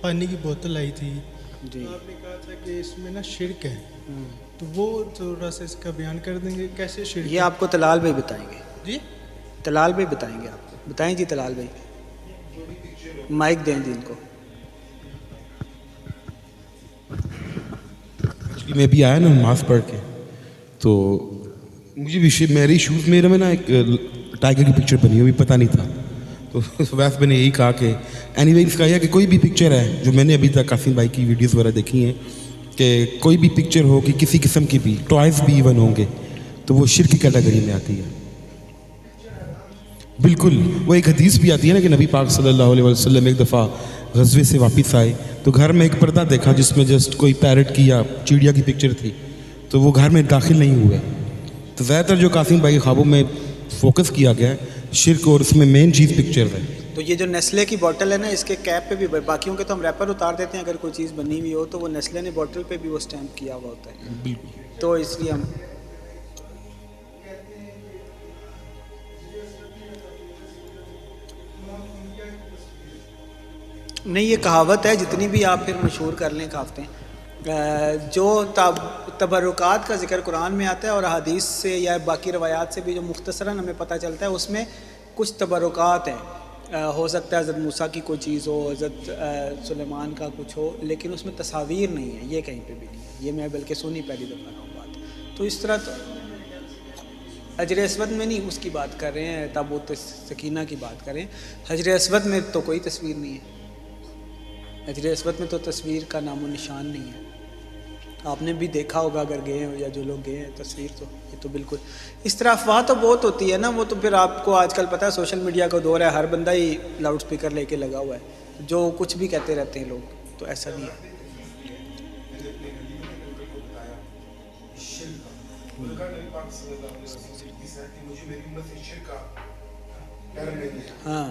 پانی کی بوتل آئی تھی جی آپ نے کہا تھا کہ اس میں نا شرک ہے، تو وہ تھوڑا سا اس کا بیان کر دیں گے کیسے شرک یہ آپ کو طلال بھائی بتائیں گے، جی طلال بھائی بتائیں گے آپ کو. بتائیں جی طلال بھائی، مائک دیں جی ان کو. میں بھی آیا نا نماز پڑھ کے، تو مجھے بھی میرے شوز میرے میں نا ایک ٹائیگر کی پکچر بنی ہوئی پتہ نہیں تھا، تو ویسے میں نے یہی کہا کہ اینی وے اس کا یہ کہ کوئی بھی پکچر ہے جو میں نے ابھی تک قاسم بھائی کی ویڈیوز وغیرہ دیکھی ہیں کہ کوئی بھی پکچر ہو کہ کسی قسم کی بھی ٹوائز بھی ایون ہوں گے تو وہ شرک کی کیٹیگری میں آتی ہے. بالکل، وہ ایک حدیث بھی آتی ہے نا کہ نبی پاک صلی اللہ علیہ وسلم ایک دفعہ غزوے سے واپس آئے تو گھر میں ایک پردہ دیکھا جس میں جسٹ کوئی پیرٹ کی یا چڑیا کی پکچر تھی، تو وہ گھر میں داخل نہیں ہوئے. تو زیادہ تر جو قاسم بھائی کے خوابوں میں فوکس کیا گیا ہے شرک، اور اس میں مین چیز پکچر ہے. تو یہ جو نیسلے کی بوٹل ہے نا، اس کے کیپ پہ بھی باقیوں کے تو ہم ریپر اتار دیتے ہیں اگر کوئی چیز بنی ہوئی ہو، تو وہ نیسلے نے بوٹل پہ بھی وہ اسٹیمپ کیا ہوا ہوتا ہے. بالکل. تو اس لیے ہم نہیں، یہ کہاوت ہے جتنی بھی آپ پھر مشہور کر لیں کہاوتیں، جو تبرکات کا ذکر قرآن میں آتا ہے اور احادیث سے یا باقی روایات سے بھی جو مختصراً ہمیں پتہ چلتا ہے، اس میں کچھ تبرکات ہیں. ہو سکتا ہے حضرت موسیٰ کی کوئی چیز ہو، حضرت سلیمان کا کچھ ہو، لیکن اس میں تصاویر نہیں ہے، یہ کہیں پہ بھی نہیں ہے. یہ میں بلکہ سنی پہلی دفعہ رہا ہوں بات. تو اس طرح تو حجر اسود میں نہیں اس کی بات کر رہے ہیں، تابوت سکینہ کی بات کریں. حجر اسود میں تو کوئی تصویر نہیں ہے، حجر اسود میں تو تصویر کا نام و نشان نہیں ہے. آپ نے بھی دیکھا ہوگا اگر گئے ہو یا جو لوگ گئے ہیں تصویر، تو یہ تو بالکل اس طرح افواہ تو بہت ہوتی ہے نا. وہ تو پھر آپ کو آج کل پتہ ہے سوشل میڈیا کا دور ہے، ہر بندہ ہی لاؤڈ سپیکر لے کے لگا ہوا ہے، جو کچھ بھی کہتے رہتے ہیں لوگ. تو ایسا نہیں ہے. ہاں،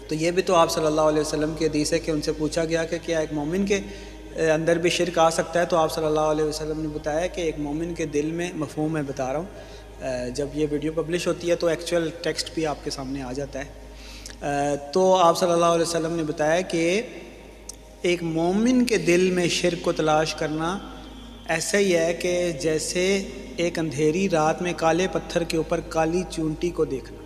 تو یہ بھی تو آپ صلی اللہ علیہ وسلم کی حدیث ہے کہ ان سے پوچھا گیا کہ کیا ایک مومن کے اندر بھی شرک آ سکتا ہے، تو آپ صلی اللہ علیہ وسلم نے بتایا کہ ایک مومن کے دل میں، مفہوم میں بتا رہا ہوں، جب یہ ویڈیو پبلش ہوتی ہے تو ایکچوئل ٹیکسٹ بھی آپ کے سامنے آ جاتا ہے. تو آپ صلی اللہ علیہ وسلم نے بتایا کہ ایک مومن کے دل میں شرک کو تلاش کرنا ایسا ہی ہے کہ جیسے ایک اندھیری رات میں کالے پتھر کے اوپر کالی چونٹی کو دیکھنا.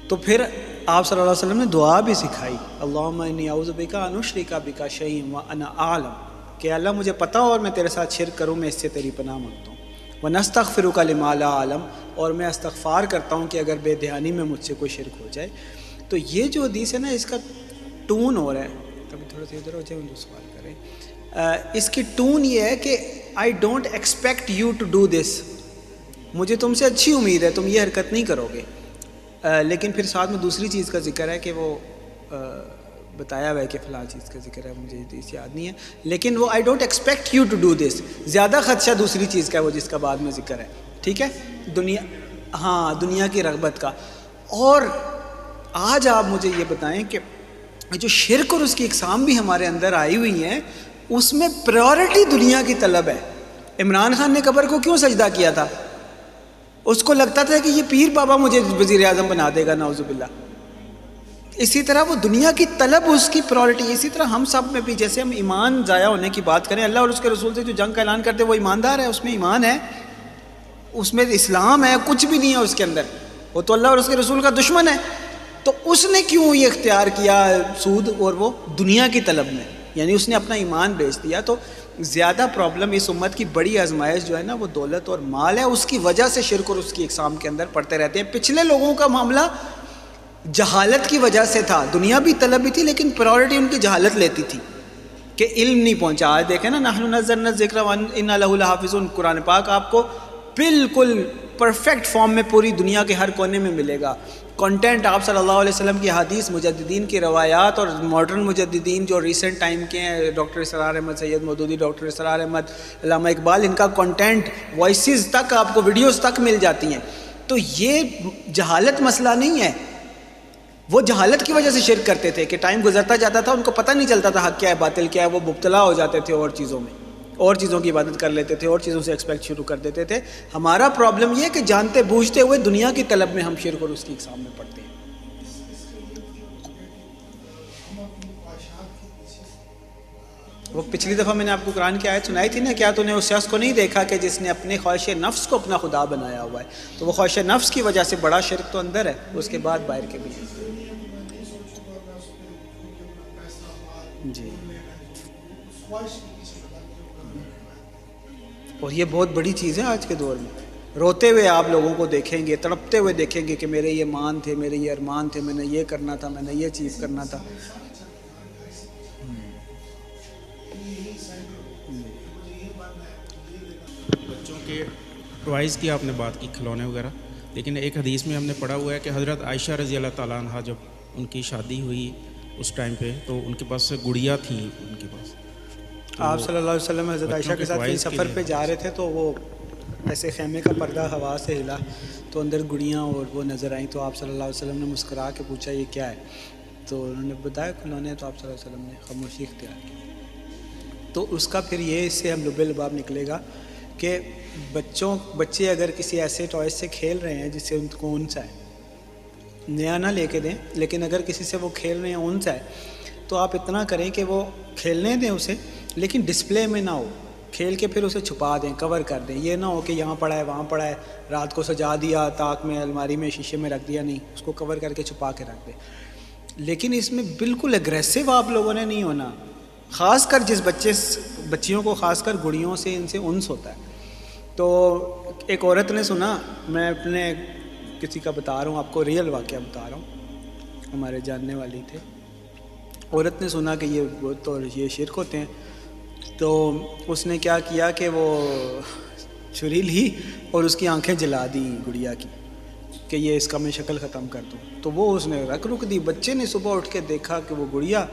تو پھر آپ صلی اللہ علیہ وسلم نے دعا بھی سکھائی، اللہم انی اعوذ بک ان اشرک بک شیئا وانا اعلم، کہ اللہ مجھے پتہ اور میں تیرے ساتھ شرک کروں، میں اس سے تیری پناہ مانگتا ہوں. ونستغفرک لما لا اعلم، اور میں استغفار کرتا ہوں کہ اگر بے دھیانی میں مجھ سے کوئی شرک ہو جائے. تو یہ جو حدیث ہے نا، اس کا ٹون ہو رہا ہے، کبھی تھوڑا سا ادھر ہو جائے جو سوال کریں. اس کی ٹون یہ ہے کہ I don't expect you to do this, مجھے تم سے اچھی امید ہے تم یہ حرکت نہیں کرو گے. لیکن پھر ساتھ میں دوسری چیز کا ذکر ہے کہ وہ بتایا ہوا ہے کہ فلاں چیز کا ذکر ہے، مجھے حدیث یاد نہیں ہے، لیکن وہ I don't expect you to do this. زیادہ خدشہ دوسری چیز کا ہے، وہ جس کا بعد میں ذکر ہے، ٹھیک ہے، دنیا، ہاں دنیا کی رغبت کا. اور آج آپ مجھے یہ بتائیں کہ جو شرک اور اس کی اقسام بھی ہمارے اندر آئی ہوئی ہیں، اس میں پریورٹی دنیا کی طلب ہے. عمران خان نے قبر کو کیوں سجدہ کیا تھا؟ اس کو لگتا تھا کہ یہ پیر بابا مجھے وزیر اعظم بنا دے گا، نعوذ باللہ. اسی طرح وہ دنیا کی طلب اس کی پریورٹی. اسی طرح ہم سب میں بھی، جیسے ہم ایمان ضائع ہونے کی بات کریں، اللہ اور اس کے رسول سے جو جنگ کا اعلان کرتے وہ ایماندار ہے، اس میں ایمان ہے، اس میں اسلام ہے، کچھ بھی نہیں ہے اس کے اندر، وہ تو اللہ اور اس کے رسول کا دشمن ہے. تو اس نے کیوں یہ اختیار کیا سود اور وہ دنیا کی طلب میں، یعنی اس نے اپنا ایمان بیچ دیا. تو زیادہ پرابلم اس امت کی بڑی آزمائش جو ہے نا وہ دولت اور مال ہے، اس کی وجہ سے شرک اور اس کی اقسام کے اندر پڑتے رہتے ہیں. پچھلے لوگوں کا معاملہ جہالت کی وجہ سے تھا، دنیا بھی طلب بھی تھی لیکن پرائورٹی ان کی جہالت لیتی تھی کہ علم نہیں پہنچا. آج دیکھیں نا، نحن نزلنا الذکر وانا لہ لحافظون، قرآن پاک آپ کو بالکل پرفیکٹ فارم میں پوری دنیا کے ہر کونے میں ملے گا. کنٹینٹ آپ صلی اللہ علیہ وسلم کی حدیث، مجددین کی روایات، اور ماڈرن مجددین جو ریسنٹ ٹائم کے ہیں، ڈاکٹر اسرار احمد سید مودودی، ڈاکٹر اسرار احمد، علامہ اقبال، ان کا کنٹینٹ، وائسز تک آپ کو، ویڈیوز تک مل جاتی ہیں. تو یہ جہالت مسئلہ نہیں ہے، وہ جہالت کی وجہ سے شرک کرتے تھے کہ ٹائم گزرتا جاتا تھا، ان کو پتہ نہیں چلتا تھا حق کیا ہے باطل کیا ہے، وہ مبتلا ہو جاتے تھے اور چیزوں میں، اور چیزوں کی عبادت کر لیتے تھے، اور چیزوں سے ایکسپیکٹ شروع کر دیتے تھے. ہمارا پرابلم یہ ہے کہ جانتے بوجھتے ہوئے دنیا کی طلب میں ہم شرک اور اس کی اقسام میں پڑتے ہیں. وہ پچھلی دفعہ میں نے آپ کو قرآن کی آیت سنائی تھی نا، کیا تو نے اس شخص کو نہیں دیکھا کہ جس نے اپنے خواہش نفس کو اپنا خدا بنایا ہوا ہے؟ تو وہ خواہش نفس کی وجہ سے بڑا شرک تو اندر ہے، اس کے بعد باہر کے بھی ہیں. جی. اور یہ بہت بڑی چیز ہے آج کے دور میں. روتے ہوئے آپ لوگوں کو دیکھیں گے، تڑپتے ہوئے دیکھیں گے کہ میرے یہ مان تھے، میرے یہ ارمان تھے، میں نے یہ کرنا تھا، میں نے یہ چیز کرنا تھا. بچوں کے ٹوائز کی آپ نے بات کی، کھلونے وغیرہ، لیکن ایک حدیث میں ہم نے پڑھا ہوا ہے کہ حضرت عائشہ رضی اللہ تعالیٰ عنہ جب ان کی شادی ہوئی اس ٹائم پہ تو ان کے پاس گڑیا تھی ان کے پاس. آپ صلی اللہ علیہ وسلم حضرت عائشہ کے ساتھ کہیں سفر پہ جا رہے تھے تو وہ ایسے خیمے کا پردہ ہوا سے ہلا تو اندر گڑیاں اور وہ نظر آئیں، تو آپ صلی اللہ علیہ وسلم نے مسکرا کے پوچھا یہ کیا ہے؟ تو انہوں نے بتایا کھلونے. تو آپ صلی اللہ علیہ وسلم نے خاموشی اختیار کی. تو اس کا پھر یہ اس سے ہم لب لباب نکلے گا کہ بچے اگر کسی ایسے ٹوائز سے کھیل رہے ہیں جس سے ان کو انس ہے، نیا نہ لے کے دیں، لیکن اگر کسی سے وہ کھیل رہے ہیں انس ہے تو آپ اتنا کریں کہ وہ کھیلنے دیں اسے، لیکن ڈسپلے میں نہ ہو. کھیل کے پھر اسے چھپا دیں، کور کر دیں. یہ نہ ہو کہ یہاں پڑا ہے وہاں پڑا ہے، رات کو سجا دیا طاق میں، الماری میں، شیشے میں رکھ دیا. نہیں، اس کو کور کر کے چھپا کے رکھ دیں. لیکن اس میں بالکل اگریسو آپ لوگوں نے نہیں ہونا، خاص کر جس بچیوں کو خاص کر گڑیوں سے ان سے انس ہوتا ہے. تو ایک عورت نے سنا، میں اپنے کسی کا بتا رہا ہوں آپ کو، ریئل واقعہ بتا رہا ہوں، ہمارے جاننے والی تھے. عورت نے سنا کہ یہ شرک ہوتے ہیں، تو اس نے کیا کیا کہ وہ چھری لی اور اس کی آنکھیں جلا دی گڑیا کی کہ یہ اس کا میں شکل ختم کر دوں. تو وہ اس نے رک دی. بچے نے صبح اٹھ کے دیکھا کہ وہ گڑیا،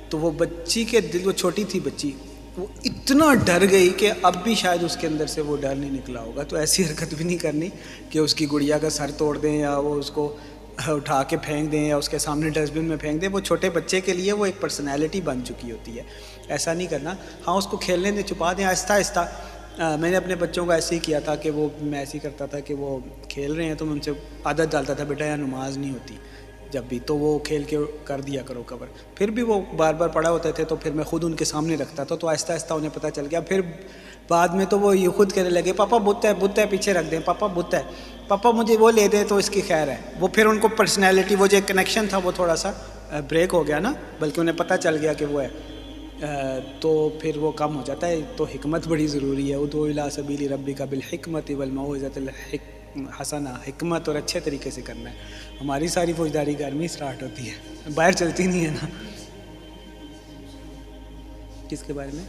تو وہ بچی کے دل، وہ چھوٹی تھی بچی، وہ اتنا ڈر گئی کہ اب بھی شاید اس کے اندر سے وہ ڈر نہیں نکلا ہوگا. تو ایسی حرکت بھی نہیں کرنی کہ اس کی گڑیا کا سر توڑ دیں یا وہ اس کو اٹھا کے پھینک دیں یا اس کے سامنے ڈسٹ بن میں پھینک دیں. وہ چھوٹے بچے کے لیے وہ ایک پرسنالٹی بن چکی ہوتی ہے، ایسا نہیں کرنا. ہاں اس کو کھیلنے دیں، چھپا دیں آہستہ آہستہ. میں نے اپنے بچوں کو ایسے ہی کیا تھا کہ وہ میں ایسے ہی کرتا تھا کہ وہ کھیل رہے ہیں تو میں ان سے عادت ڈالتا تھا بیٹا یہاں نماز نہیں ہوتی جب بھی، تو وہ کھیل کے کر دیا کرو کور. پھر بھی وہ بار بار پڑا ہوتے تھے تو پھر میں خود ان کے سامنے رکھتا تھا، تو آہستہ آہستہ انہیں پتہ چل گیا. پھر بعد میں تو وہ یہ خود کہنے لگے پاپا بت ہے پیچھے رکھ دیں، پاپا بت ہے، پاپا مجھے وہ لے دیں تو اس کی خیر ہے. وہ پھر ان کو پرسنالٹی، وہ جو ایک کنیکشن تھا وہ تھوڑا سا بریک ہو گیا نا، بلکہ انہیں پتہ چل گیا کہ وہ ہے، تو پھر وہ کم ہو جاتا ہے. تو حکمت بڑی ضروری ہے. ادعو الی سبیل ربک بالحکمت والموعظۃ الحسنہ، حکمت اور اچھے طریقے سے کرنا ہے. ہماری ساری فوجداری گھر میں اسٹارٹ ہوتی ہے، باہر چلتی نہیں ہے نا. کس کے بارے میں؟